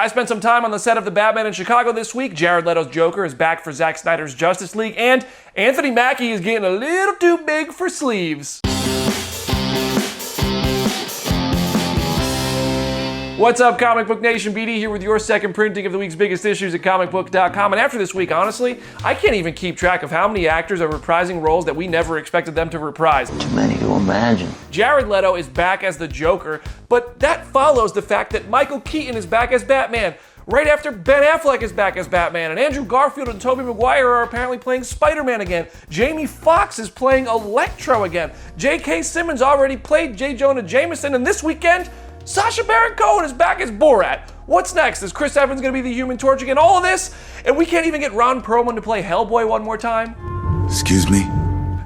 I spent some time on the set of The Batman in Chicago this week. Jared Leto's Joker is back for Zack Snyder's Justice League, and Anthony Mackie is getting a little too big for sleeves. What's up, Comic Book Nation? BD here with your second printing of the week's biggest issues at Comicbook.com. And after this week, honestly, I can't even keep track of how many actors are reprising roles that we never expected them to reprise. Too many to imagine. Jared Leto is back as the Joker, but that follows the fact that Michael Keaton is back as Batman, right after Ben Affleck is back as Batman, and Andrew Garfield and Tobey Maguire are apparently playing Spider-Man again. Jamie Foxx is playing Electro again. J.K. Simmons already played J. Jonah Jameson, and this weekend, Sacha Baron Cohen is back as Borat. What's next? Is Chris Evans going to be the Human Torch again? All of this, and we can't even get Ron Perlman to play Hellboy one more time? Excuse me?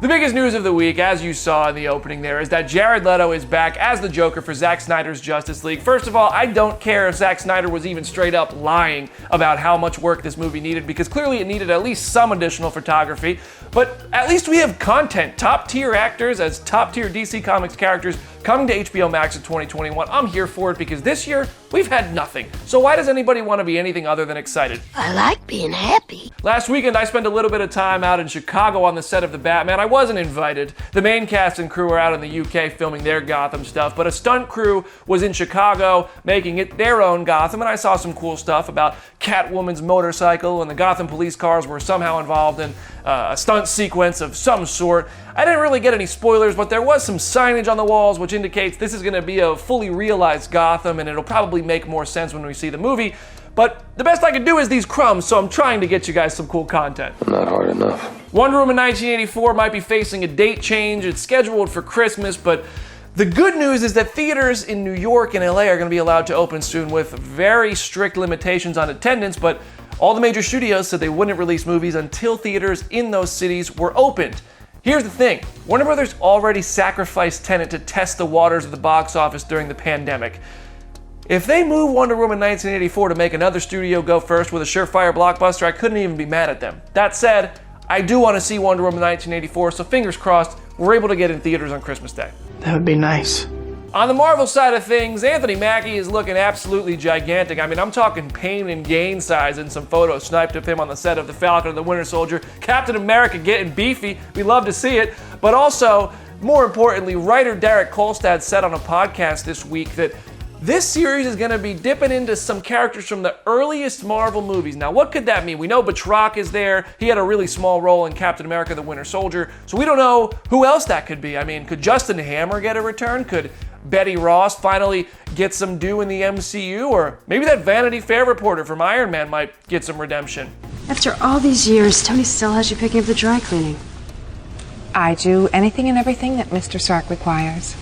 The biggest news of the week, as you saw in the opening there, is that Jared Leto is back as the Joker for Zack Snyder's Justice League. First of all, I don't care if Zack Snyder was even straight up lying about how much work this movie needed, because clearly it needed at least some additional photography. But at least we have content, top-tier actors as top-tier DC Comics characters coming to HBO Max in 2021. I'm here for it because this year, we've had nothing. So why does anybody want to be anything other than excited? I like being happy. Last weekend, I spent a little bit of time out in Chicago on the set of The Batman. I wasn't invited. The main cast and crew were out in the UK filming their Gotham stuff, but a stunt crew was in Chicago making it their own Gotham, and I saw some cool stuff about Catwoman's motorcycle, and the Gotham police cars were somehow involved in a stunt sequence of some sort. I didn't really get any spoilers, but there was some signage on the walls which indicates this is going to be a fully realized Gotham, and it'll probably make more sense when we see the movie. But the best I can do is these crumbs, so I'm trying to get you guys some cool content. Not hard enough. Wonder Woman 1984 might be facing a date change. It's scheduled for Christmas, but the good news is that theaters in New York and LA are going to be allowed to open soon with very strict limitations on attendance, but all the major studios said they wouldn't release movies until theaters in those cities were opened. Here's the thing, Warner Brothers already sacrificed Tenet to test the waters of the box office during the pandemic. If they move Wonder Woman 1984 to make another studio go first with a surefire blockbuster, I couldn't even be mad at them. That said, I do want to see Wonder Woman 1984, so fingers crossed, we're able to get in theaters on Christmas Day. That would be nice. On the Marvel side of things, Anthony Mackie is looking absolutely gigantic. I mean, I'm talking pain and gain size in some photos sniped of him on the set of The Falcon and the Winter Soldier. Captain America getting beefy. We love to see it. But also, more importantly, writer Derek Kolstad said on a podcast this week that this series is going to be dipping into some characters from the earliest Marvel movies. Now, what could that mean? We know Batroc is there. He had a really small role in Captain America the Winter Soldier. So we don't know who else that could be. I mean, could Justin Hammer get a return? Could Betty Ross finally get some due in the MCU? Or maybe that Vanity Fair reporter from Iron Man might get some redemption. After all these years, Tony still has you picking up the dry cleaning. I do anything and everything that Mr. Stark requires,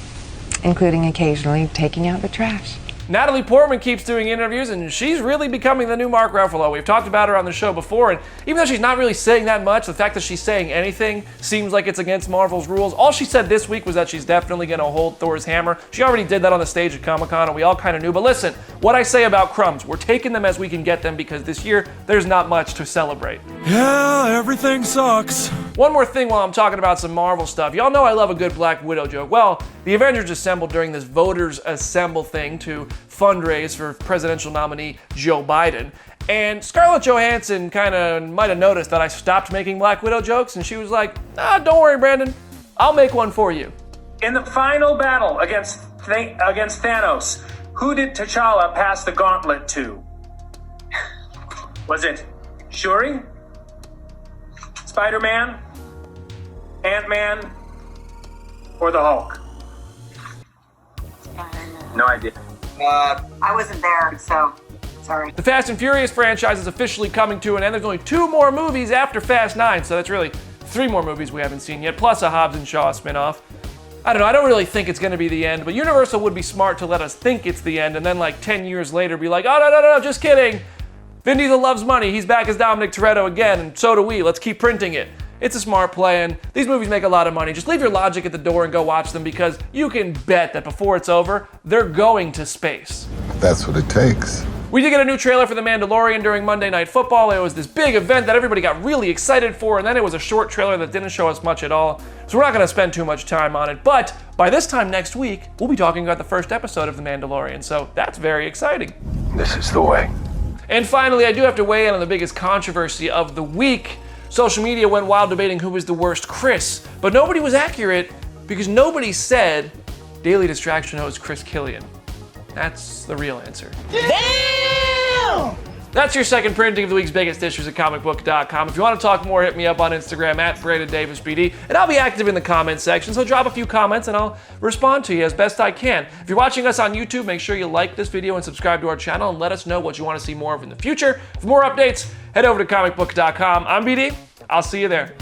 including occasionally taking out the trash. Natalie Portman keeps doing interviews, and she's really becoming the new Mark Ruffalo. We've talked about her on the show before, and even though she's not really saying that much, the fact that she's saying anything seems like it's against Marvel's rules. All she said this week was that she's definitely going to hold Thor's hammer. She already did that on the stage at Comic-Con, and we all kind of knew. But listen, what I say about crumbs, we're taking them as we can get them because this year, there's not much to celebrate. Yeah, everything sucks. One more thing while I'm talking about some Marvel stuff. Y'all know I love a good Black Widow joke. Well, the Avengers assembled during this Voters Assemble thing to fundraise for presidential nominee Joe Biden. And Scarlett Johansson kind of might have noticed that I stopped making Black Widow jokes, and she was like, don't worry, Brandon. I'll make one for you. In the final battle against Thanos, who did T'Challa pass the gauntlet to? Was it Shuri? Spider-Man? Ant-Man? Or the Hulk? No idea. I wasn't there, so sorry. The Fast and Furious franchise is officially coming to an end. There's only 2 more movies after Fast 9, so that's really 3 more movies we haven't seen yet, plus a Hobbs and Shaw spinoff. I don't know, I don't really think it's going to be the end, but Universal would be smart to let us think it's the end and then like 10 years later be like, oh, no, just kidding. Vin Diesel loves money. He's back as Dominic Toretto again, and so do we. Let's keep printing it. It's a smart play, and these movies make a lot of money. Just leave your logic at the door and go watch them because you can bet that before it's over, they're going to space. That's what it takes. We did get a new trailer for The Mandalorian during Monday Night Football. It was this big event that everybody got really excited for, and then it was a short trailer that didn't show us much at all. So we're not going to spend too much time on it, but by this time next week, we'll be talking about the first episode of The Mandalorian, so that's very exciting. This is the way. And finally, I do have to weigh in on the biggest controversy of the week. Social media went wild debating who was the worst Chris, but nobody was accurate because nobody said Daily Distraction host Chris Killian. That's the real answer. Damn! That's your second printing of the week's biggest issues at Comicbook.com. If you want to talk more, hit me up on Instagram at BrandonDavisBD, and I'll be active in the comment section, so drop a few comments and I'll respond to you as best I can. If you're watching us on YouTube, make sure you like this video and subscribe to our channel and let us know what you want to see more of in the future. For more updates, head over to Comicbook.com. I'm BD. I'll see you there.